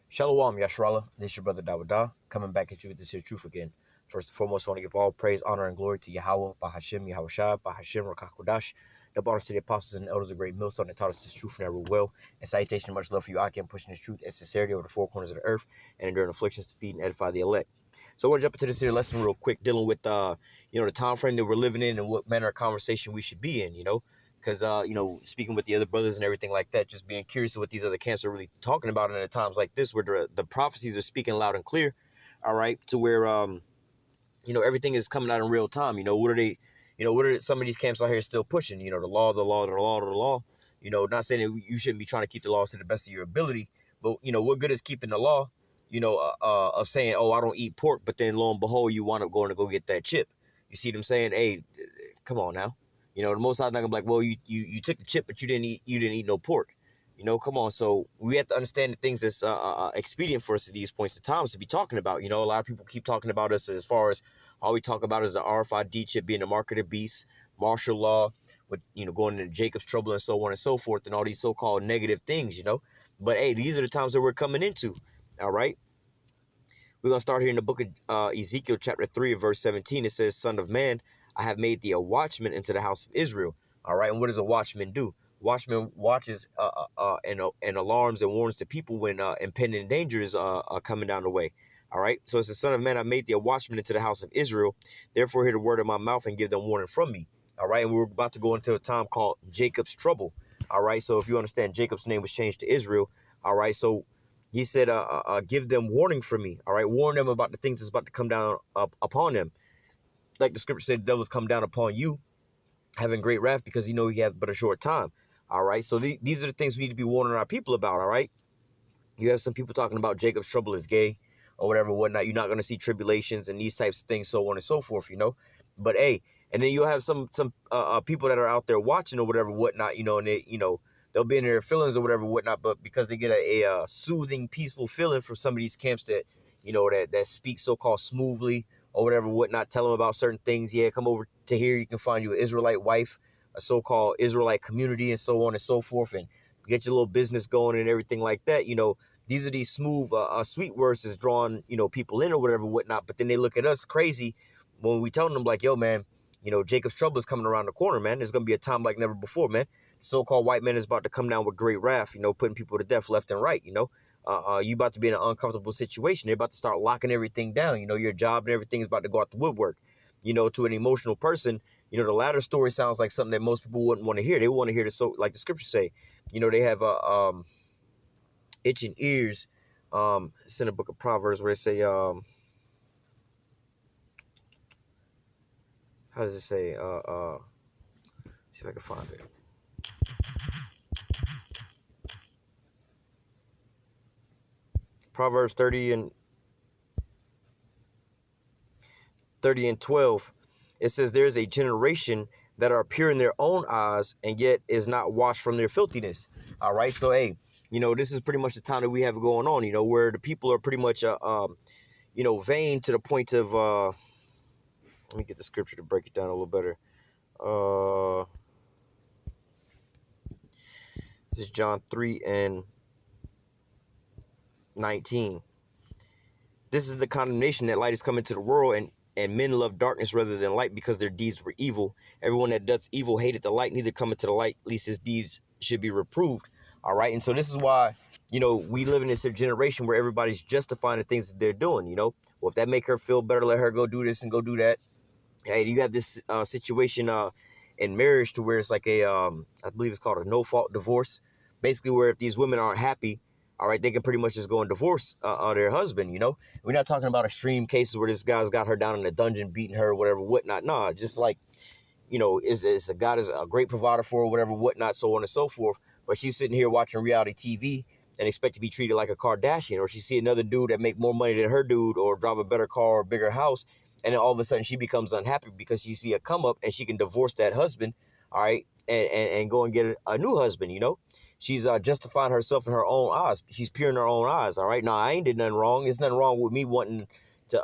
Shalom, Yashrala. This is your brother Dawada, coming back at you with this here truth again. First and foremost, I want to give all praise, honor, and glory to Yahweh, Bahashem, Yahushua, Bahashem, Rakakodash, the honors to the apostles and elders of great millstone that taught us this truth and every will. And salutation and much love for you, I can pushing this truth and sincerity over the four corners of the earth and enduring afflictions to feed and edify the elect. So I want to jump into this here lesson real quick, dealing with the time frame that we're living in and what manner of conversation we should be in, because speaking with the other brothers and everything like that, just being curious of what these other camps are really talking about, and at times like this where the prophecies are speaking loud and clear, all right, to where everything is coming out in real time. What are some of these camps out here still pushing? The law, the law, the law, the law. Not saying that you shouldn't be trying to keep the laws to the best of your ability, but what good is keeping the law, of saying, oh, I don't eat pork, but then lo and behold, you wind up going to go get that chip. You see what I'm saying? Hey, come on now. The Most High's not gonna be like, well, you took the chip, but you didn't eat no pork. Come on. So we have to understand the things that's expedient for us at these points in times to be talking about. A lot of people keep talking about us as far as all we talk about is the RFID chip being the mark of the beast, martial law, with going into Jacob's trouble and so on and so forth, and all these so-called negative things. But hey, these are the times that we're coming into. All right. We're going to start here in the book of Ezekiel chapter 3 verse 17. It says, Son of man, I have made thee a watchman into the house of Israel. All right. And what does a watchman do? Watchman watches and alarms and warns the people when impending danger is coming down the way. All right. So it's the Son of man, I made thee a watchman into the house of Israel. Therefore, hear the word of my mouth and give them warning from me. All right. And we're about to go into a time called Jacob's trouble. All right. So if you understand, Jacob's name was changed to Israel. All right. So he said, give them warning from me. All right. Warn them about the things that's about to come down upon them. Like the scripture said, the devils come down upon you, having great wrath, because he has but a short time. All right. So these are the things we need to be warning our people about. All right. You have some people talking about Jacob's trouble is gay or whatever, whatnot. You're not going to see tribulations and these types of things, so on and so forth, But hey, and then you'll have some people that are out there watching or whatever, whatnot, and they, they'll be in their feelings or whatever, whatnot. But because they get a soothing, peaceful feeling from some of these camps that, that speak so-called smoothly or whatever, whatnot, tell them about certain things. Yeah, come over to here. You can find you an Israelite wife, a so-called Israelite community, and so on and so forth, and get your little business going and everything like that. These are these smooth, sweet words that's drawing, people in or whatever, whatnot. But then they look at us crazy when we tell them like, yo, man, Jacob's trouble is coming around the corner, man. There's going to be a time like never before, man. So-called white man is about to come down with great wrath, putting people to death left and right, you about to be in an uncomfortable situation. They're about to start locking everything down. Your job and everything is about to go out the woodwork. To an emotional person, the latter story sounds like something that most people wouldn't want to hear. They want to hear the, so like the scriptures say, they have itching ears. It's in the book of Proverbs where they say, how does it say? See if I can find it. Proverbs 30 and 12. It says, there is a generation that are pure in their own eyes and yet is not washed from their filthiness. All right. So, hey, this is pretty much the time that we have going on, where the people are pretty much, vain to the point of, let me get the scripture to break it down a little better. This is John 3 and 19. This is the condemnation that light is come into the world, and men love darkness rather than light because their deeds were evil. Everyone that doth evil hated the light, neither come into the light, lest his deeds should be reproved. All right. And so this is why, we live in this generation where everybody's justifying the things that they're doing, Well, if that make her feel better, let her go do this and go do that. Hey, you have this situation in marriage to where it's like I believe it's called a no-fault divorce. Basically, where if these women aren't happy, all right, they can pretty much just go and divorce their husband, We're not talking about extreme cases where this guy's got her down in the dungeon, beating her or whatever, whatnot. Nah, just like, is a God is a great provider for her, whatever, whatnot, so on and so forth. But she's sitting here watching reality TV and expect to be treated like a Kardashian, or she see another dude that make more money than her dude or drive a better car or bigger house. And then all of a sudden she becomes unhappy because she see a come up and she can divorce that husband, all right, and go and get a new husband, She's justifying herself in her own eyes. She's pure in her own eyes, all right? Now, I ain't did nothing wrong. There's nothing wrong with me wanting to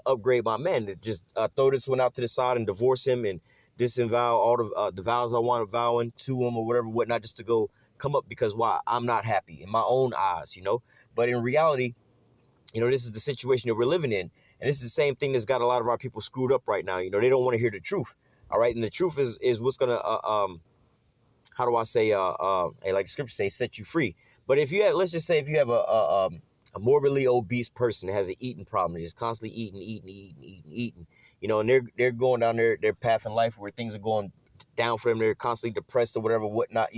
upgrade my man, to just throw this one out to the side and divorce him and disavow all the vows I want vowing to him or whatever, whatnot, just to go come up because why? I'm not happy in my own eyes, But in reality, this is the situation that we're living in. And this is the same thing that's got a lot of our people screwed up right now. They don't want to hear the truth. All right. And the truth is what's going to, how do I say, like the scripture say, set you free. But if you have, let's just say if you have a morbidly obese person that has an eating problem, just constantly eating, and they're going down their path in life where things are going down for them. They're constantly depressed or whatever, whatnot,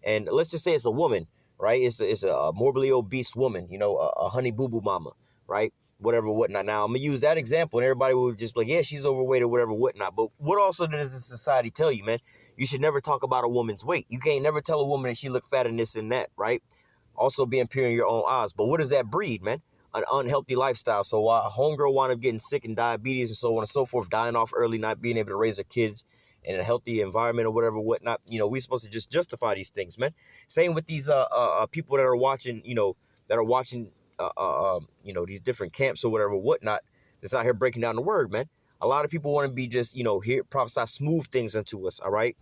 and let's just say it's a woman, right? It's a morbidly obese woman, a honey boo boo mama, right? Whatever, whatnot. Now I'm gonna use that example, and everybody will just be like, yeah, she's overweight or whatever, whatnot. But what also does this society tell you, man? You should never talk about a woman's weight. You can't never tell a woman that she look fat and this and that, right? Also being pure in your own eyes. But what does that breed, man? An unhealthy lifestyle. So a homegirl wound up getting sick and diabetes and so on and so forth, dying off early, not being able to raise her kids in a healthy environment or whatever, whatnot. We're supposed to just justify these things, man. Same with these people that are watching, these different camps or whatever, whatnot, that's out here breaking down the word, man. A lot of people want to be just, here, prophesy smooth things into us, all right?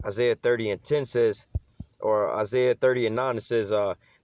Isaiah 30:10 says, or Isaiah 30:9, it says,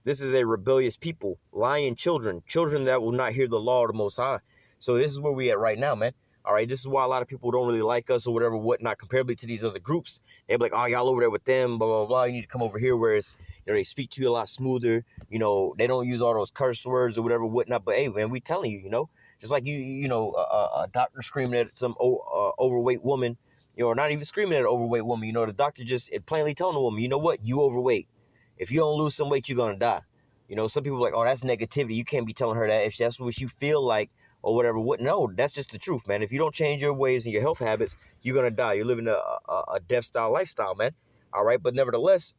this is a rebellious people, lying children that will not hear the law of the Most High. So this is where we at right now, man. All right, this is why a lot of people don't really like us or whatever, whatnot, comparably to these other groups. They're like, oh, y'all over there with them, blah, blah, blah. You need to come over here, whereas, they speak to you a lot smoother. They don't use all those curse words or whatever, whatnot. But, hey, man, we telling you, just like a doctor screaming at some overweight woman, or not even screaming at an overweight woman. The doctor just plainly telling the woman, you know what, you overweight. If you don't lose some weight, you're going to die. Some people are like, oh, that's negativity. You can't be telling her that if that's what you feel like or whatever. No, that's just the truth, man. If you don't change your ways and your health habits, you're going to die. You're living a death-style lifestyle, man. All right, but nevertheless,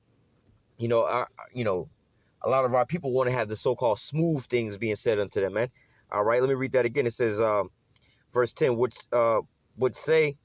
a lot of our people want to have the so-called smooth things being said unto them, man. All right, let me read that again. It says, verse 10, would say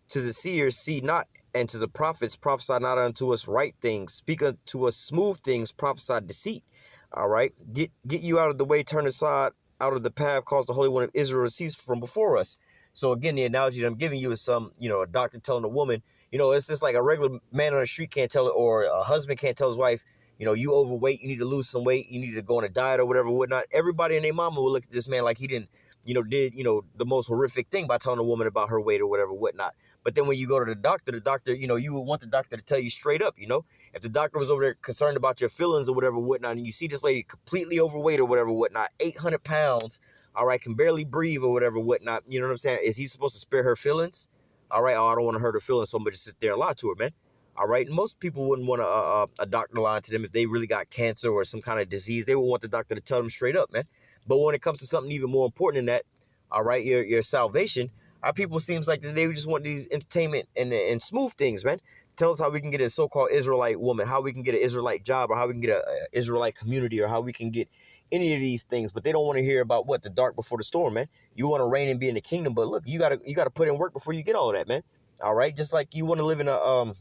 to the seers, see not, and to the prophets, prophesy not unto us right things. Speak unto us smooth things, prophesy deceit. All right, get you out of the way, turn aside out of the path, cause the Holy One of Israel to cease from before us. So again, the analogy that I'm giving you is a doctor telling a woman, it's just like a regular man on the street can't tell it, or a husband can't tell his wife, you overweight, you need to lose some weight, you need to go on a diet or whatever, whatnot. Everybody and their mama will look at this man like he did the most horrific thing by telling a woman about her weight or whatever, whatnot. But then when you go to the doctor, you would want the doctor to tell you straight up, if the doctor was over there concerned about your feelings or whatever, whatnot, and you see this lady completely overweight or whatever, whatnot, 800 pounds, all right, can barely breathe or whatever, whatnot, you know what I'm saying? Is he supposed to spare her feelings? All right, oh, I don't want to hurt her feelings, so I'm going to sit there and lie to her, man. All right, and most people wouldn't want a doctor to lie to them if they really got cancer or some kind of disease. They would want the doctor to tell them straight up, man. But when it comes to something even more important than that, all right, your salvation, our people seems like they just want these entertainment and smooth things, man. Tell us how we can get a so-called Israelite woman, how we can get an Israelite job, or how we can get an Israelite community, or how we can get any of these things. But they don't want to hear about the dark before the storm, man. You want to reign and be in the kingdom, but look, you gotta put in work before you get all of that, man. All right, just like you want to live in a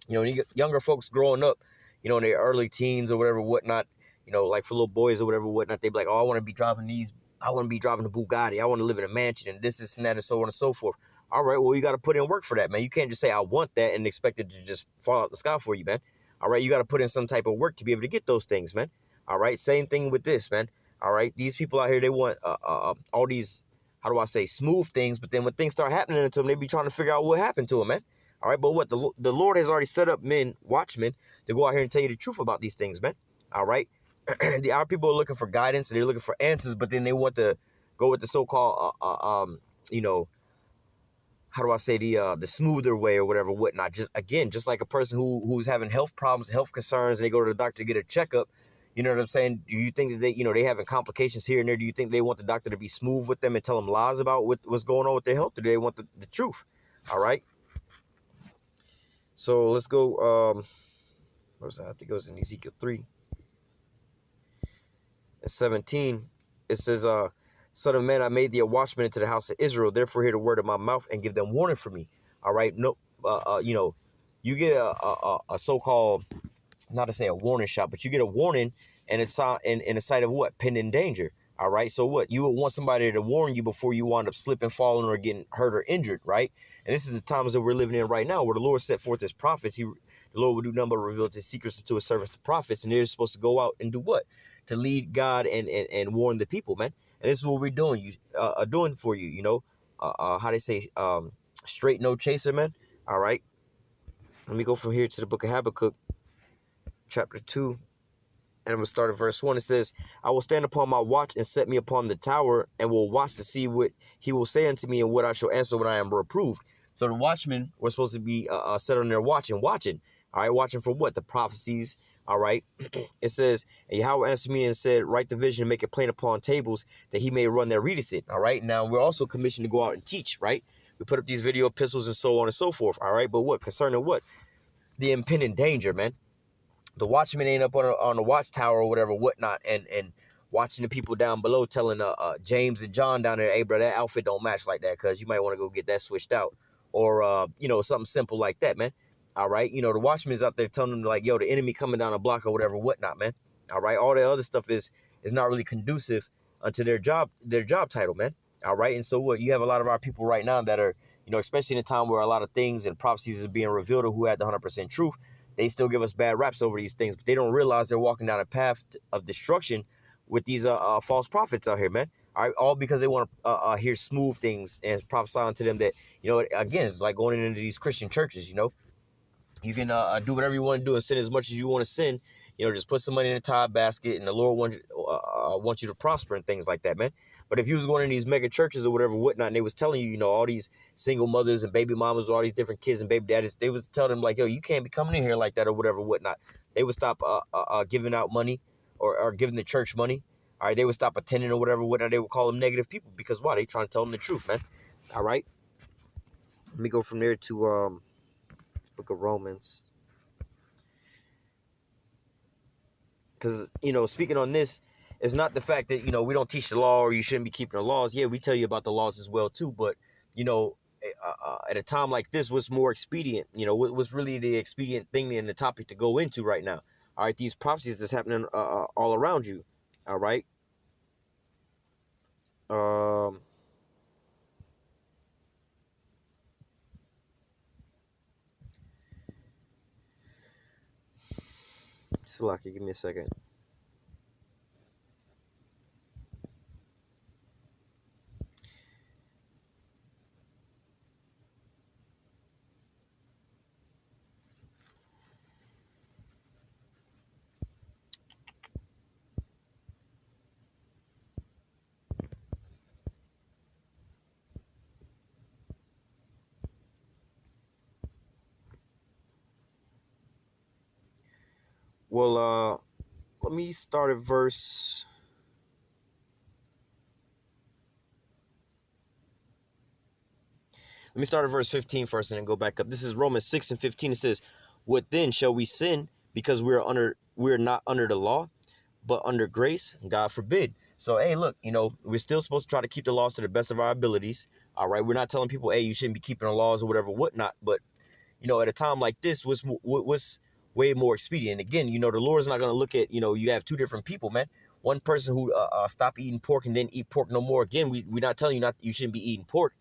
younger folks growing up, in their early teens or whatever, whatnot. Like for little boys or whatever, whatnot, they be like, oh, I want to be driving a Bugatti. I want to live in a mansion and this and that and so on and so forth. All right, well, you got to put in work for that, man. You can't just say, I want that and expect it to just fall out the sky for you, man. All right, you got to put in some type of work to be able to get those things, man. All right, same thing with this, man. All right, these people out here, they want all these, how do I say, smooth things. But then when things start happening to them, they be trying to figure out what happened to them, man. All right, but what the Lord has already set up watchmen, to go out here and tell you the truth about these things, man. All right. Our people are looking for guidance and they're looking for answers, but then they want to go with the so-called, how do I say, the smoother way or whatever, whatnot. Just like a person who's having health problems, health concerns, and they go to the doctor to get a checkup. You know what I'm saying? Do you think that they having complications here and there? Do you think they want the doctor to be smooth with them and tell them lies about what's going on with their health? Or do they want the truth? All right. So let's go. Where's that? I think it was in Ezekiel 3. 17, it says, Son of man, I made thee a watchman into the house of Israel. Therefore, hear the word of my mouth and give them warning for me. All right. No, you get a so-called, not to say a warning shot, but you get a warning, and it's in a sight of what? Pending danger. All right. So what? You would want somebody to warn you before you wind up slipping, falling, or getting hurt or injured, right? And this is the times that we're living in right now, where the Lord set forth his prophets. The Lord will do nothing but reveal his secrets to his servants, the prophets, and they're supposed to go out and do what? To lead God and warn the people, man. And this is what we're doing for you. How they say, straight no chaser, man. All right. Let me go from here to the book of Habakkuk, chapter 2. And I'm going to start at verse 1. It says, I will stand upon my watch and set me upon the tower and will watch to see what he will say unto me and what I shall answer when I am reproved. So the watchmen were supposed to be set on their watching. All right, watching for what? The prophecies. All right. It says, and Yahweh answered me and said, write the vision and make it plain upon tables that he may run that readeth it. All right. Now we're also commissioned to go out and teach, right? We put up these video epistles and so on and so forth. All right. But what? Concerning what? The impending danger, man. The watchman ain't up on the watchtower or whatever, whatnot, and watching the people down below telling James and John down there, hey, bro, that outfit don't match like that because you might want to go get that switched out. Or, something simple like that, man. All right. The watchman's out there telling them, like, yo, the enemy coming down the block or whatever, whatnot, man. All right. All the other stuff is not really conducive to their job title, man. All right. And so what? You have a lot of our people right now that are, especially in a time where a lot of things and prophecies is being revealed of who had the 100% truth. They still give us bad raps over these things, but they don't realize they're walking down a path of destruction with these false prophets out here, man. All right, all because they want to hear smooth things and prophesy unto them that, again, it's like going into these Christian churches, You can do whatever you want to do and sin as much as you want to sin. Just put some money in a tithe basket, and the Lord wants you to prosper and things like that, man. But if you was going in these mega churches or whatever, whatnot, and they was telling you, all these single mothers and baby mamas with all these different kids and baby daddies, they was telling them like, yo, you can't be coming in here like that or whatever, whatnot. They would stop giving out money or giving the church money. All right, they would stop attending or whatever, whatnot. They would call them negative people because why? They trying to tell them the truth, man. All right. Let me go from there to book of Romans. Because, speaking on this, it's not the fact that, we don't teach the law or you shouldn't be keeping the laws. Yeah, we tell you about the laws as well, too. But, at a time like this, what's more expedient? What's really the expedient thing and the topic to go into right now? All right, these prophecies that's happening all around you. All right. Slaki, give me a second. Well, let me start at verse. Let me start at verse 15 first and then go back up. This is Romans 6 and 15. It says, what then? Shall we sin because we're not under the law, but under grace? God forbid. So, hey, look, we're still supposed to try to keep the laws to the best of our abilities. All right. We're not telling people, hey, you shouldn't be keeping the laws or whatever, whatnot. But, at a time like this, what's way more expedient? And again, the Lord's not going to look at, you have two different people, man. One person who stop eating pork and then eat pork no more. Again, we're not telling you you shouldn't be eating pork.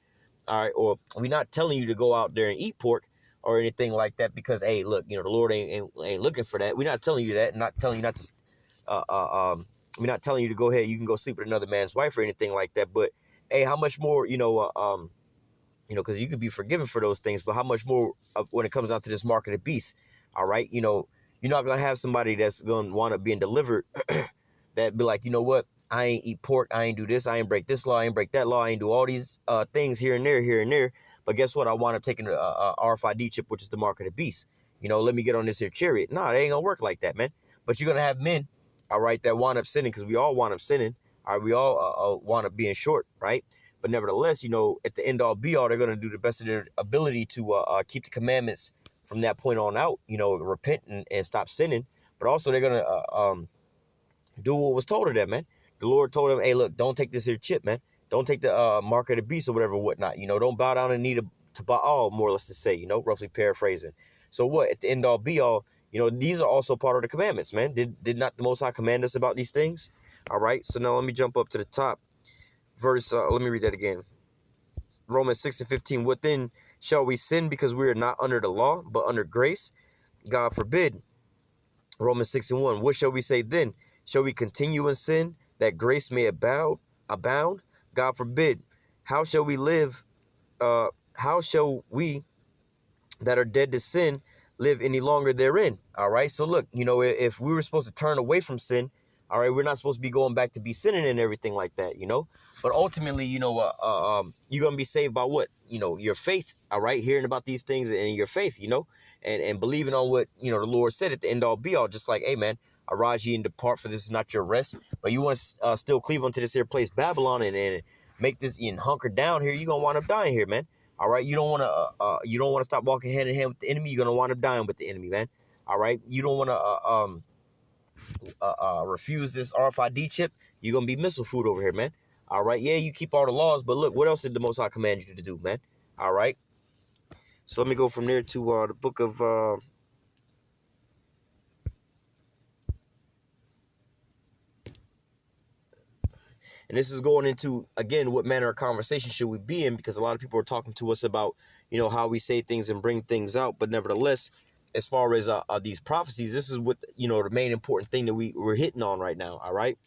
All right. Or we're not telling you to go out there and eat pork or anything like that because, hey, look, the Lord ain't looking for that. We're not telling you that. Not telling you not to. We're not telling you to go ahead. You can go sleep with another man's wife or anything like that. But hey, how much more, because you could be forgiven for those things, but how much more when it comes down to this mark of the beast? All right. You're not going to have somebody that's going to wind up being delivered that be like, you know what? I ain't eat pork. I ain't do this. I ain't break this law. I ain't break that law. I ain't do all these things here and there. But guess what? I wind up taking a RFID chip, which is the mark of the beast. Let me get on this here chariot. Nah, it ain't going to work like that, man. But you're going to have men, all right, that wind up sinning because we all wind up sinning. All right, we all wind up being short, right? But nevertheless, at the end all be all, they're going to do the best of their ability to keep the commandments from that point on out, repent and stop sinning. But also they're going to do what was told of them, man. The Lord told him, hey, look, don't take this here chip, man. Don't take the mark of the beast or whatever, whatnot. Don't bow down and knee to Baal, more or less to say, roughly paraphrasing. So what? At the end all be all, these are also part of the commandments, man. Did not the Most High command us about these things? All right. So now let me jump up to the top. Let me read that again. Romans 6:15. What then? Shall we sin because we are not under the law, but under grace? God forbid. Romans 6:1. What shall we say then? Shall we continue in sin that grace may abound? God forbid. How shall we live? How shall we that are dead to sin live any longer therein? All right. So look, if we were supposed to turn away from sin, all right, we're not supposed to be going back to be sinning and everything like that, But ultimately, you're gonna be saved by what? Your faith. All right, hearing about these things and your faith, and believing on what the Lord said at the end all be all. Just like, hey man, arise ye and depart, for this is not your rest. But you want to still cleave unto this here place, Babylon, and make this and hunker down here. You're gonna wind up dying here, man. All right, you don't want to stop walking hand in hand with the enemy. You're gonna wind up dying with the enemy, man. All right, you don't want to refuse this RFID chip. You're gonna be missile food over here, man. All right, yeah, you keep all the laws, but look, what else did the Most High command you to do, man? All right, so let me go from there to the book of and this is going into, again, what manner of conversation should we be in, because a lot of people are talking to us about, how we say things and bring things out. But nevertheless, as far as these prophecies, this is what, the main important thing that we're hitting on right now. All right.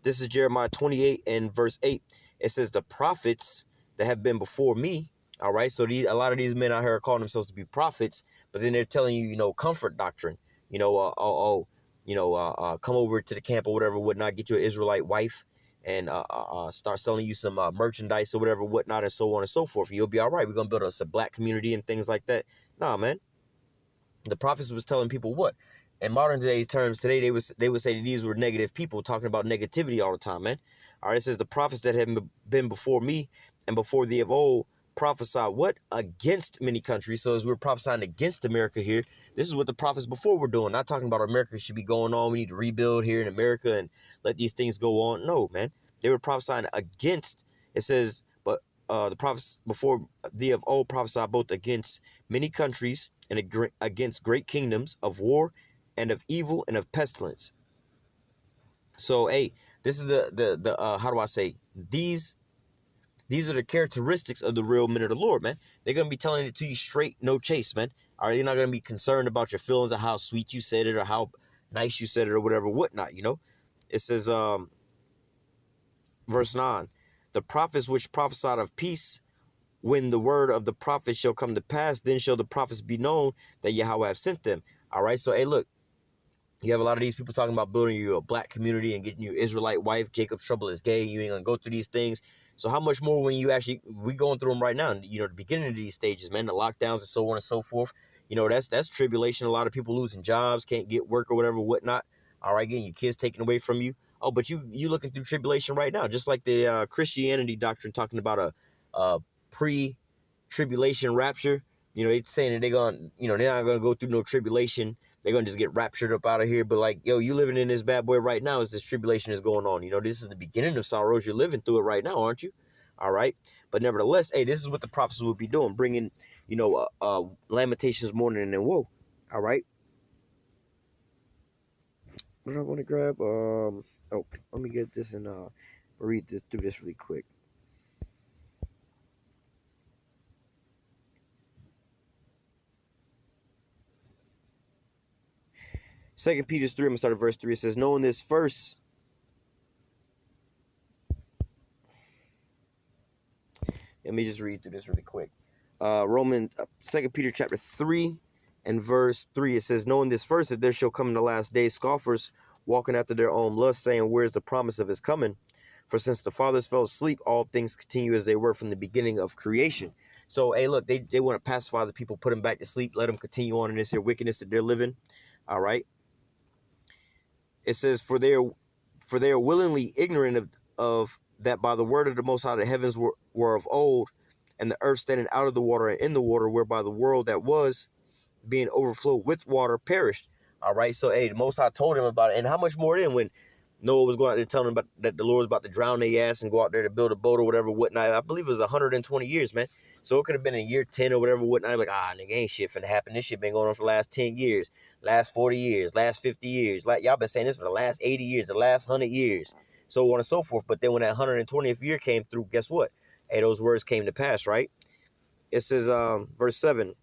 This is Jeremiah 28 and verse 8. It says the prophets that have been before me. All right. So a lot of these men out here are calling themselves to be prophets, but then they're telling you, comfort doctrine, come over to the camp or whatever, whatnot, get you an Israelite wife, and start selling you some merchandise or whatever, whatnot, and so on and so forth. You'll be all right. We're going to build us a black community and things like that. Nah, man. The prophets was telling people what? In modern day terms, today they would say that these were negative people talking about negativity all the time, man. All right, it says the prophets that have been before me and before thee of old prophesied what? Against many countries. So as we're prophesying against America here, this is what the prophets before were doing. Not talking about America should be going on. We need to rebuild here in America and let these things go on. No, man. They were prophesying against. It says, but the prophets before thee of old prophesied both against many countries and against great kingdoms of war and of evil and of pestilence. So, hey, this is the how do I say, these are the characteristics of the real men of the Lord, man. They're going to be telling it to you straight, no chase, man. All right, you're not going to be concerned about your feelings or how sweet you said it or how nice you said it or whatever, whatnot, It says, verse 9, the prophets which prophesied of peace, when the word of the prophet shall come to pass, then shall the prophets be known that Yahweh have sent them. All right, so, hey, look, you have a lot of these people talking about building you a black community and getting you an Israelite wife. Jacob's trouble is gay. You ain't going to go through these things. So how much more when we going through them right now, the beginning of these stages, man, the lockdowns and so on and so forth, that's tribulation. A lot of people losing jobs, can't get work or whatever, whatnot. All right, getting your kids taken away from you. Oh, but you looking through tribulation right now, just like the Christianity doctrine talking about a pre-tribulation rapture. It's saying that they're not going to go through no tribulation. They're going to just get raptured up out of here. But like, yo, you living in this bad boy right now as this tribulation is going on. This is the beginning of sorrows. You're living through it right now, aren't you? All right. But nevertheless, hey, this is what the prophets will be doing, bringing, lamentations morning and woe. All right. What do I want to grab? Let me get this and read through this really quick. 2 Peter 3, I'm going to start at verse 3. It says, knowing this first, let me just read through this really quick. 2 Peter chapter 3 and verse 3, it says, knowing this first, that there shall come in the last days scoffers, walking after their own lust, saying, where's the promise of his coming? For since the fathers fell asleep, all things continue as they were from the beginning of creation. So, hey, look, they want to pacify the people, put them back to sleep, let them continue on in this here wickedness that they're living. All right. It says, for they are willingly ignorant of that by the word of the Most High the heavens were of old, and the earth standing out of the water and in the water, whereby the world that was, being overflowed with water, perished. All right, so, hey, the Most High told him about it. And how much more then when Noah was going out there telling him that the Lord was about to drown their ass and go out there to build a boat or whatever, whatnot. I believe it was 120 years, man. So it could have been in year 10 or whatever, whatnot. Like, nigga, ain't shit finna happen. This shit been going on for the last 10 years, last 40 years, last 50 years. Like, y'all been saying this for the last 80 years, the last 100 years, so on and so forth. But then when that 120th year came through, guess what? Hey, those words came to pass, right? It says, verse 7,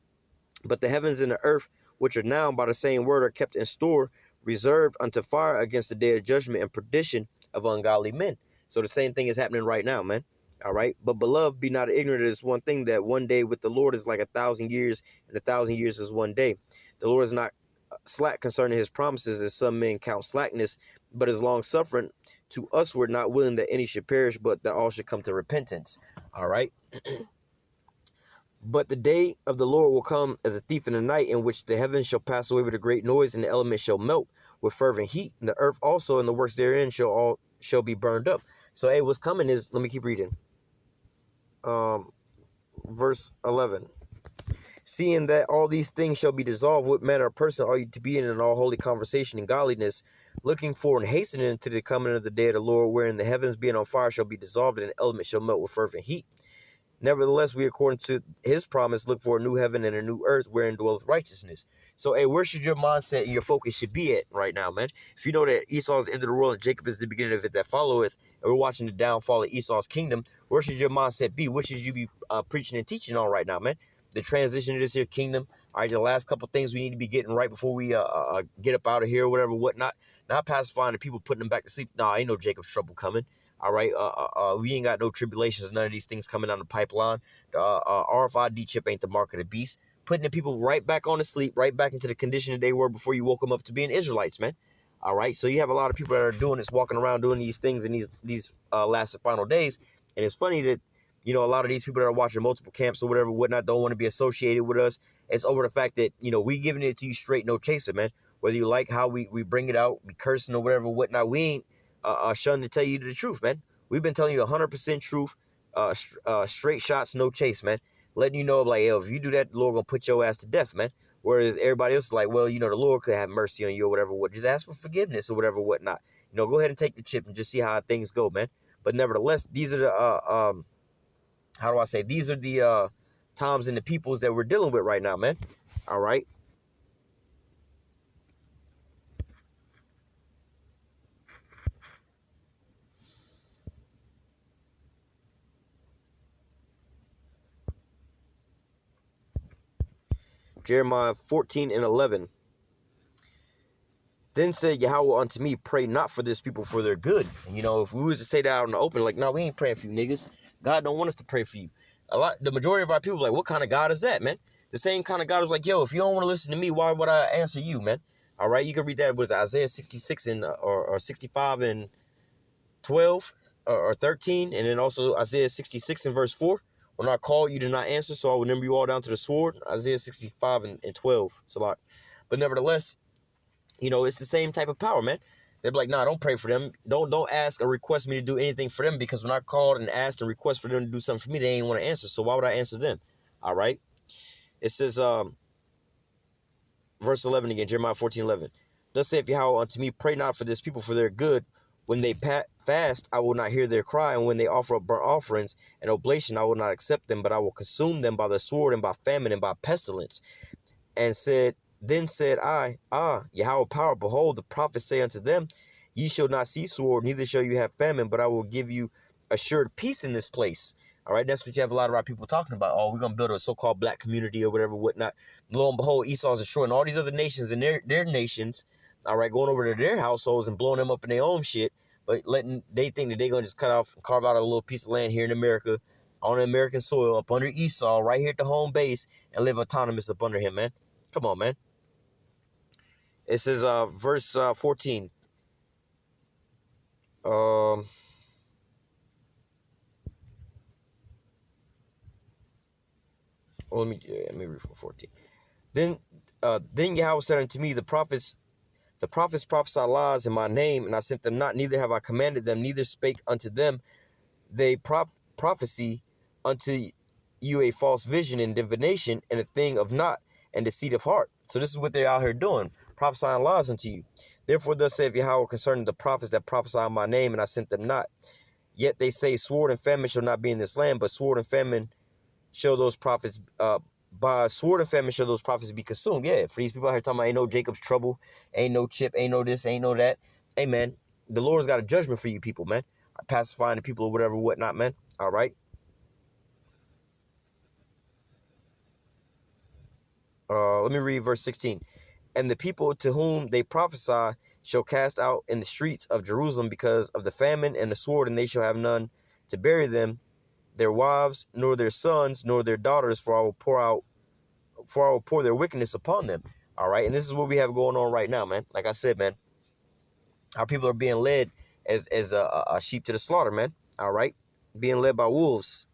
but the heavens and the earth, which are now by the same word, are kept in store, reserved unto fire against the day of judgment and perdition of ungodly men. So the same thing is happening right now, man. All right. But beloved, be not ignorant of this one thing, that one day with the Lord is like 1,000 years, and 1,000 years is one day. The Lord is not slack concerning his promises, as some men count slackness, but is long suffering to usward, not willing that any should perish, but that all should come to repentance. All right. But the day of the Lord will come as a thief in the night, in which the heavens shall pass away with a great noise, and the elements shall melt with fervent heat, and the earth also and the works therein shall be burned up. So, hey, what's coming is, let me keep reading. Verse 11. Seeing that all these things shall be dissolved, what manner of person are you to be in all holy conversation and godliness, looking for and hastening into the coming of the day of the Lord, wherein the heavens being on fire shall be dissolved, and the elements shall melt with fervent heat. Nevertheless, we, according to his promise, look for a new heaven and a new earth wherein dwelleth righteousness. So, hey, where should your mindset and your focus should be at right now, man? If you know that Esau is the end of the world and Jacob is the beginning of it that followeth, and we're watching the downfall of Esau's kingdom, where should your mindset be? What should you be preaching and teaching on right now, man? The transition of this here kingdom. All right, the last couple things we need to be getting right before we get up out of here or whatever, whatnot. Not pacifying the people, putting them back to sleep. Nah, ain't no Jacob's trouble coming. All right, we ain't got no tribulations, none of these things coming down the pipeline. The RFID chip ain't the mark of the beast. Putting the people right back on to sleep, right back into the condition that they were before you woke them up to being Israelites, man. All right, so you have a lot of people that are doing this, walking around doing these things in these last and final days. And it's funny that, you know, a lot of these people that are watching multiple camps or whatever, whatnot, don't want to be associated with us. It's over the fact that, you know, we giving it to you straight, no chaser, man. Whether you like how we bring it out, we cursing or whatever, whatnot, we ain't shunned to tell you the truth, man. We've been telling you the 100% truth, straight shots, no chase, man. Letting you know, like, yo, if you do that, the Lord gonna put your ass to death, man. Whereas everybody else is like, well, you know, the Lord could have mercy on you or whatever. What? Just ask for forgiveness or whatever, whatnot. You know, go ahead and take the chip and just see how things go, man. But nevertheless, these are the how do I say? These are the times and the peoples that we're dealing with right now, man. All right. Jeremiah 14:11. Then said Yahweh unto me, pray not for this people for their good. And, you know, if we was to say that out in the open, like, no, we ain't praying for you niggas. God don't want us to pray for you. The majority of our people like, what kind of God is that, man? The same kind of God was like, yo, if you don't want to listen to me, why would I answer you, man? All right, you can read that. Was Isaiah 66 and or 65 and 12 or 13, and then also Isaiah 66 and verse 4. When I call, you did not answer, so I will number you all down to the sword. Isaiah 65 and 12. It's a lot. But nevertheless, you know, it's the same type of power, man. They're like, nah, don't pray for them. Don't ask or request me to do anything for them, because when I called and asked and request for them to do something for me, they ain't want to answer. So why would I answer them? All right. It says, verse 11 again, Jeremiah 14:11. Thus saith Yahweh unto me, pray not for this people for their good. When they fast, I will not hear their cry. And when they offer up burnt offerings and oblation, I will not accept them, but I will consume them by the sword and by famine and by pestilence. And then said I, Yahweh power, behold, the prophets say unto them, ye shall not see sword, neither shall you have famine, but I will give you assured peace in this place. All right, that's what you have a lot of our people talking about. Oh, we're going to build a so-called black community or whatever, whatnot. Lo and behold, Esau's destroying all these other nations and their nations, all right, going over to their households and blowing them up in their own shit, but they think that they're going to just cut off and carve out a little piece of land here in America, on American soil, up under Esau, right here at the home base, and live autonomous up under him, man. Come on, man. It says, verse 14. Let me read from 14. Then Yahweh said unto me, the prophets prophesy lies in my name, and I sent them not, neither have I commanded them, neither spake unto them. They prophecy unto you a false vision and divination, and a thing of naught, and deceit of heart. So this is what they're out here doing, prophesying lies unto you. Therefore thus saith Yahweh concerning the prophets that prophesy in my name, and I sent them not. Yet they say, sword and famine shall not be in this land, but sword and famine shall those prophets by sword and famine shall those prophets be consumed. Yeah, for these people out here talking about ain't no Jacob's trouble, ain't no chip, ain't no this, ain't no that. Hey man, the Lord's got a judgment for you people, man. Pacifying the people or whatever, whatnot, man. All right. Let me read verse 16. And the people to whom they prophesy shall cast out in the streets of Jerusalem because of the famine and the sword, and they shall have none to bury them, their wives, nor their sons, nor their daughters, for I will pour their wickedness upon them. All right. And this is what we have going on right now, man. Like I said, man, our people are being led as a sheep to the slaughter, man. All right. Being led by wolves.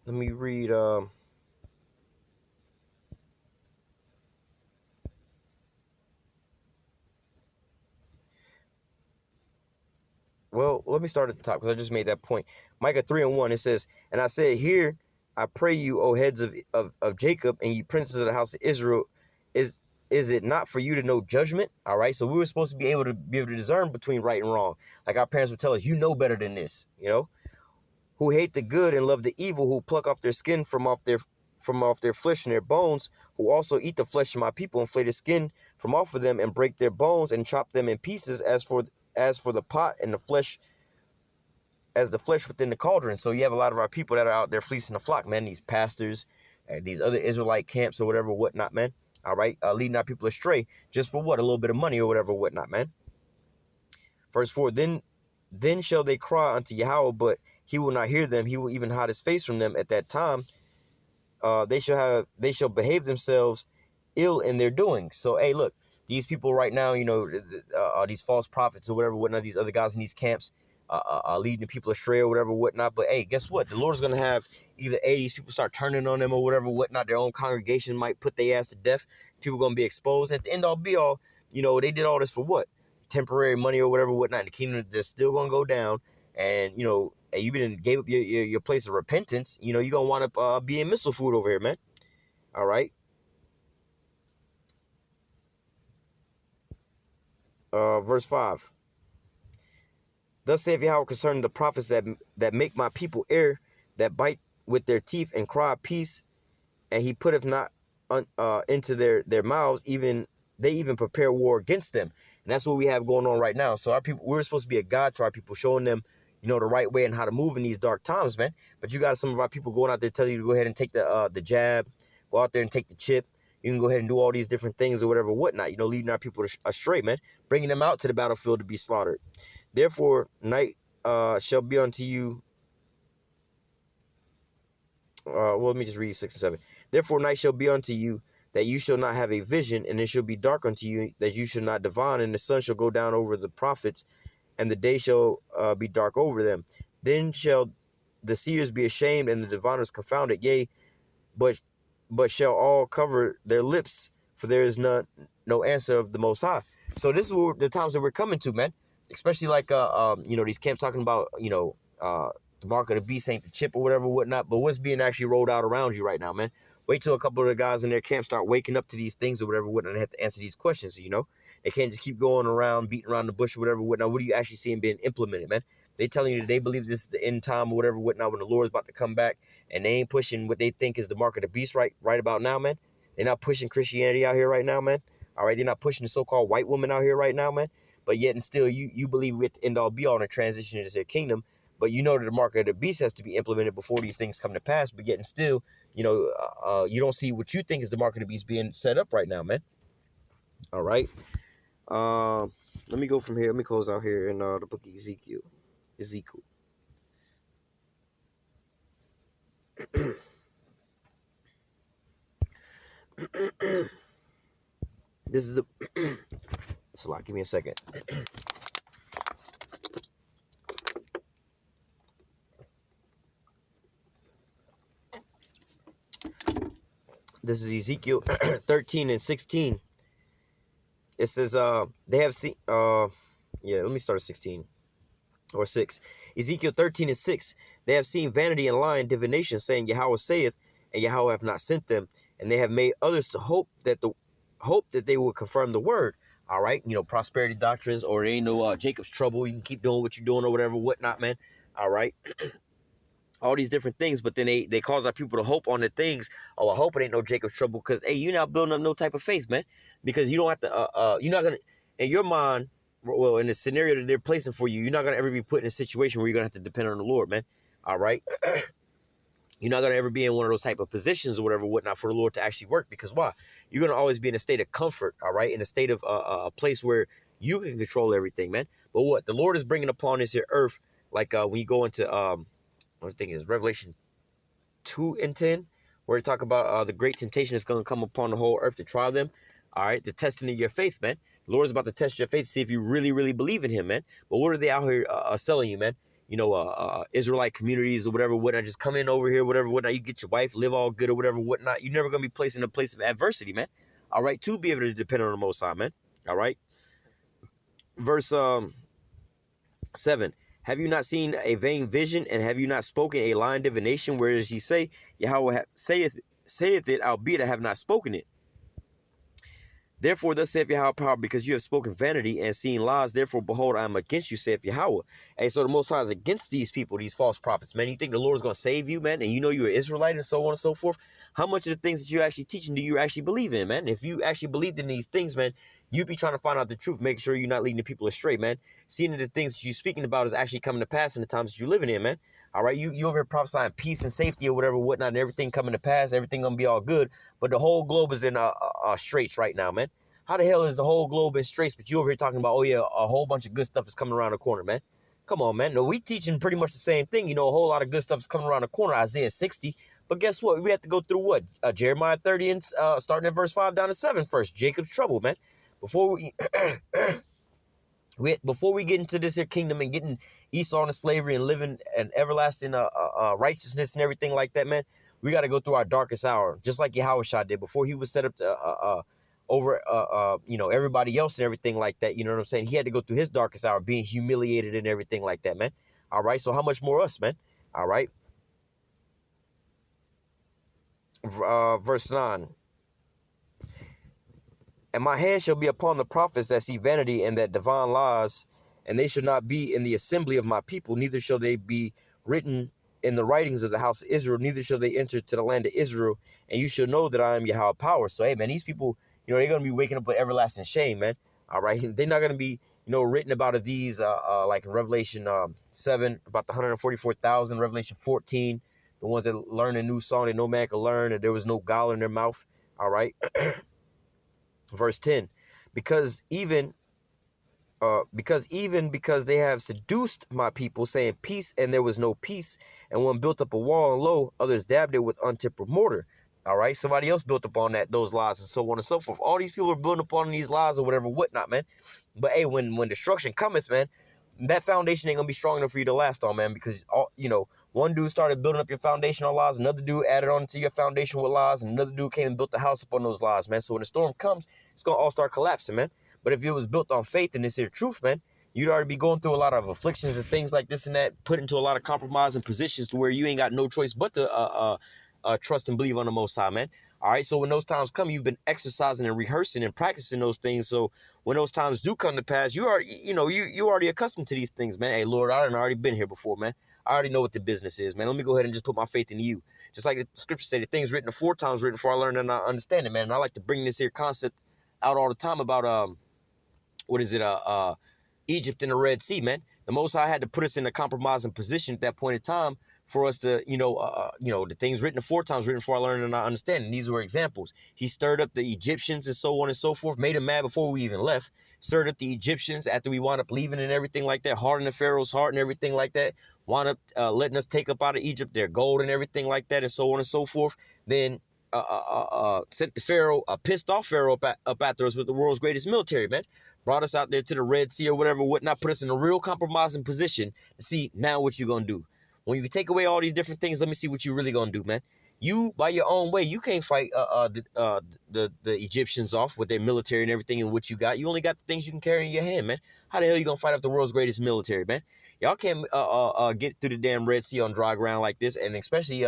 Let me read. Well, let me start at the top because I just made that point. Micah 3:1, it says, and I said, here, I pray you, O heads of Jacob, and ye princes of the house of Israel, is it not for you to know judgment? All right. So we were supposed to be able to discern between right and wrong. Like our parents would tell us, you know better than this, you know, who hate the good and love the evil, who pluck off their skin from off their flesh and their bones, who also eat the flesh of my people and flay the skin from off of them and break their bones and chop them in pieces as for the pot and the flesh as the flesh within the cauldron. So you have a lot of our people that are out there fleecing the flock, man. These pastors, these other Israelite camps or whatever, whatnot, man. All right, leading our people astray just for what? A little bit of money or whatever, whatnot, man. Verse 4, then shall they cry unto Yahweh, but he will not hear them. He will even hide his face from them at that time. They shall behave themselves ill in their doing. So, hey, look, these people right now, you know, these false prophets or whatever, whatnot, these other guys in these camps, leading the people astray or whatever, whatnot. But hey, guess what? The Lord's going to have either these people start turning on them or whatever, whatnot. Their own congregation might put their ass to death. People going to be exposed. At the end all be all, you know, they did all this for what? Temporary money or whatever, whatnot. The kingdom, they're still going to go down. And, you know, you gave up your place of repentance. You know, you're going to wind up being missile food over here, man. All right. Verse 5. Thus saith Yahweh concerning the prophets that make my people err, that bite with their teeth and cry peace, and he putteth not into their mouths, they even prepare war against them. And that's what we have going on right now. So our people, we're supposed to be a guide to our people, showing them, you know, the right way and how to move in these dark times, man. But you got some of our people going out there telling you to go ahead and take the jab, go out there and take the chip. You can go ahead and do all these different things or whatever, whatnot, you know, leading our people astray, man, bringing them out to the battlefield to be slaughtered. Therefore, night shall be unto you. Well, let me just read 6 and 7. Therefore, night shall be unto you, that you shall not have a vision, and it shall be dark unto you, that you shall not divine, and the sun shall go down over the prophets, and the day shall be dark over them. Then shall the seers be ashamed, and the diviners confounded. Yea, but shall all cover their lips, for there is no answer of the Most High. So this is the times that we're coming to, man. Especially like you know, these camps talking about, you know, the mark of the beast ain't the chip or whatever, whatnot. But what's being actually rolled out around you right now, man? Wait till a couple of the guys in their camp start waking up to these things or whatever, whatnot, and have to answer these questions. You know, they can't just keep going around, beating around the bush or whatever, whatnot. What are you actually seeing being implemented, man? They telling you that they believe this is the end time or whatever, whatnot, when the Lord is about to come back, and they ain't pushing what they think is the mark of the beast right about now, man. They're not pushing Christianity out here right now, man. All right, they're not pushing the so-called white woman out here right now, man. But yet and still, you believe with end all be all in a transition into their kingdom. But you know that the mark of the beast has to be implemented before these things come to pass. But yet and still, you know, you don't see what you think is the mark of the beast being set up right now, man. All right. Let me go from here. Let me close out here in the book of Ezekiel. This is the. It's a lot. Give me a second. This is Ezekiel 13 and 16. It says, they have seen, let me start at 16 or 6. Ezekiel 13 and 6. They have seen vanity and lying divination, saying, Yahweh saith, and Yahweh have not sent them, and they have made others to hope that they will confirm the word. All right, prosperity doctrines, or there ain't no Jacob's trouble. You can keep doing what you're doing or whatever, whatnot, man. All right, all these different things, but then they cause our people to hope on the things. Oh, I hope it ain't no Jacob's trouble, because hey, you're not building up no type of faith, man. Because you don't have to. You're not gonna, in your mind, well, in the scenario that they're placing for you, you're not gonna ever be put in a situation where you're gonna have to depend on the Lord, man. All right. You're not going to ever be in one of those type of positions or whatever, whatnot, for the Lord to actually work. Because why? You're going to always be in a state of comfort, all right? In a state of a place where you can control everything, man. But what the Lord is bringing upon this here earth, like when you go into, what I think is Revelation 2:10, where they talk about the great temptation that's going to come upon the whole earth to try them, all right? The testing of your faith, man. The Lord is about to test your faith to see if you really, really believe in him, man. But what are they out here selling you, man? Israelite communities or whatever, whatnot, just come in over here, whatever, whatnot. You get your wife, live all good or whatever, whatnot. You're never going to be placed in a place of adversity, man. All right, to be able to depend on the Most High, man. All right. Verse 7. Have you not seen a vain vision, and have you not spoken a lying divination, whereas ye say, Yahweh saith it, albeit I have not spoken it? Therefore, thus saith Yahweh power, because you have spoken vanity and seen lies. Therefore, behold, I am against you, saith Yahweh. Hey, so the Most High is against these people, these false prophets, man. You think the Lord is going to save you, man, and you know you're an Israelite and so on and so forth? How much of the things that you're actually teaching do you actually believe in, man? If you actually believed in these things, man, you'd be trying to find out the truth, make sure you're not leading the people astray, man. Seeing that the things that you're speaking about is actually coming to pass in the times that you're living in, man. All right, you over here prophesying peace and safety or whatever, whatnot, and everything coming to pass, everything going to be all good, but the whole globe is in straits right now, man. How the hell is the whole globe in straits, but you over here talking about, oh yeah, a whole bunch of good stuff is coming around the corner, man? Come on, man. No, we teaching pretty much the same thing. A whole lot of good stuff is coming around the corner, Isaiah 60. But guess what? We have to go through what? Jeremiah 30 and starting at verse 5 down to 7 first. Jacob's trouble, man. Before we get into this here kingdom and getting Esau into slavery and living an everlasting righteousness and everything like that, man, we got to go through our darkest hour, just like Yahushua did before he was set up to over everybody else and everything like that. You know what I'm saying? He had to go through his darkest hour, being humiliated and everything like that, man. All right, so how much more us, man? All right. Verse 9. And my hand shall be upon the prophets that see vanity and that divine lies, and they shall not be in the assembly of my people, neither shall they be written in the writings of the house of Israel, neither shall they enter to the land of Israel, and you shall know that I am Yahweh power. So, hey, man, these people, they're going to be waking up with everlasting shame, man. All right. They're not going to be, written about of these, like in Revelation 7, about the 144,000, Revelation 14, the ones that learn a new song that no man could learn, and there was no gall in their mouth. All right. Verse 10, because they have seduced my people, saying peace, and there was no peace. And one built up a wall, and lo, others dabbed it with untempered mortar. All right, somebody else built upon those lies, and so on and so forth. All these people are building upon these lies or whatever, whatnot, man. But hey, when destruction cometh, man, that foundation ain't gonna be strong enough for you to last on, man, because one dude started building up your foundation on lies, another dude added on to your foundation with lies, and another dude came and built the house upon those lies, man. So when the storm comes, it's gonna all start collapsing, man. But if it was built on faith and this here truth, man, you'd already be going through a lot of afflictions and things like this and that, put into a lot of compromising positions to where you ain't got no choice but to trust and believe on the Most High, man. All right, so when those times come, you've been exercising and rehearsing and practicing those things. So when those times do come to pass, you already accustomed to these things, man. Hey, Lord, I done already been here before, man. I already know what the business is, man. Let me go ahead and just put my faith in you. Just like the scripture say, the things written aforetime written before I learned and I understand it, man. And I like to bring this here concept out all the time about Egypt and the Red Sea, man. The Most High had to put us in a compromising position at that point in time for us to, the things written aforetime written before I learned and I understand. And these were examples. He stirred up the Egyptians and so on and so forth, made them mad before we even left, stirred up the Egyptians after we wound up leaving and everything like that, hardened the Pharaoh's heart and everything like that, wound up letting us take up out of Egypt their gold and everything like that and so on and so forth. Then sent the Pharaoh, pissed off Pharaoh up after us with the world's greatest military, man. Brought us out there to the Red Sea or whatever, whatnot, put us in a real compromising position to see now what you're going to do. When you take away all these different things, let me see what you're really going to do, man. You, by your own way, you can't fight the Egyptians off with their military and everything and what you got. You only got the things you can carry in your hand, man. How the hell you going to fight off the world's greatest military, man? Y'all can't get through the damn Red Sea on dry ground like this, and especially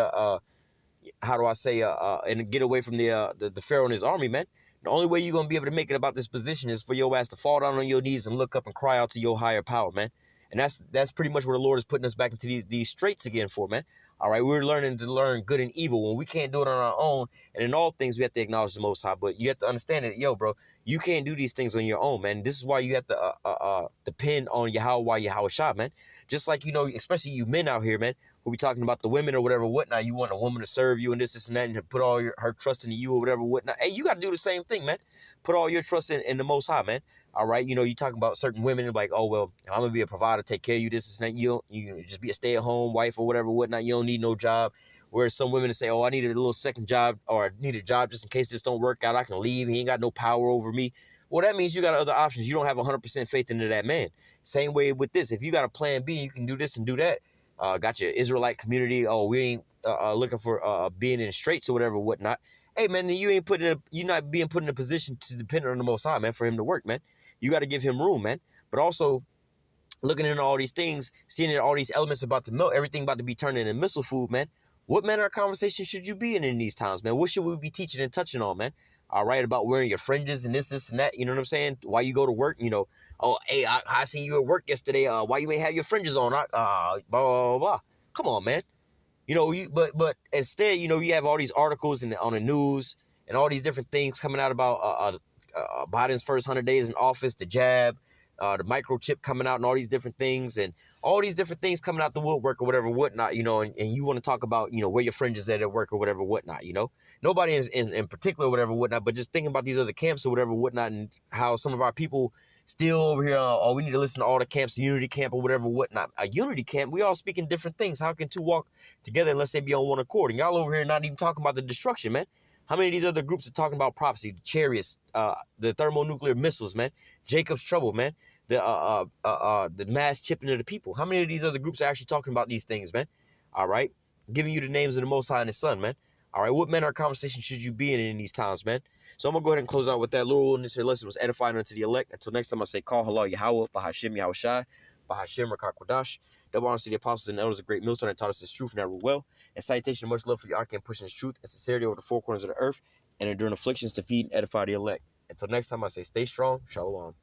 how do I say, and get away from the Pharaoh and his army, man. The only way you're going to be able to make it about this position is for your ass to fall down on your knees and look up and cry out to your higher power, man. And that's pretty much where the Lord is putting us back into these straits again for, man. All right, we're learning to learn good and evil when we can't do it on our own. And in all things, we have to acknowledge the Most High. But you have to understand that, yo, bro, you can't do these things on your own, man. This is why you have to depend on Yahweh Shah, man. Just like, especially you men out here, man, who be talking about the women or whatever, whatnot. You want a woman to serve you and this and that, and to put all her trust into you or whatever, whatnot. Hey, you got to do the same thing, man. Put all your trust in the Most High, man. All right, you talking about certain women like, oh, well, I'm going to be a provider, take care of you, this and that. You just be a stay-at-home wife or whatever, whatnot. You don't need no job. Whereas some women say, oh, I needed a little second job, or I need a job just in case this don't work out. I can leave. He ain't got no power over me. Well, that means you got other options. You don't have 100% faith into that man. Same way with this. If you got a plan B, you can do this and do that. Got your Israelite community. Oh, we ain't looking for being in straits or whatever, whatnot. Hey, man, then you're not being put in a position to depend on the Most High, man, for him to work, man. You got to give him room, man. But also, looking into all these things, seeing that all these elements about to melt, everything about to be turned into missile food, man. What manner of conversation should you be in these times, man? What should we be teaching and touching on, man? All right, about wearing your fringes and this and that. You know what I'm saying? Why you go to work, oh, hey, I seen you at work yesterday. Why you ain't have your fringes on? Blah, blah, blah. Come on, man. But instead, you have all these articles on the news and all these different things coming out about Biden's first 100 days in office, the jab, the microchip coming out and all these different things and all these different things coming out the woodwork or whatever, whatnot, and you want to talk about, where your fringes at work or whatever, whatnot, Nobody in particular, whatever, whatnot, but just thinking about these other camps or whatever, whatnot, and how some of our people still over here, we need to listen to all the camps, unity camp or whatever, whatnot. A unity camp, we all speaking different things. How can two walk together unless they be on one accord? And y'all over here not even talking about the destruction, man. How many of these other groups are talking about prophecy, the chariots, the thermonuclear missiles, man, Jacob's trouble, man, the mass chipping of the people? How many of these other groups are actually talking about these things, man? All right, giving you the names of the Most High and His Son, man. All right, what manner of conversation should you be in these times, man? So I'm going to go ahead and close out with that. Lord, this here lesson was edifying unto the elect. Until next time, I say, call halal Yahweh, Bahashim Yahushai, Bahashim Rakakwadash. Double honors to the apostles and elders of great millstone that taught us this truth and that rule well. And citation, much love for the arcane pushing this truth and sincerity over the four corners of the earth and enduring afflictions to feed and edify the elect. Until next time, I say, stay strong. Shalom.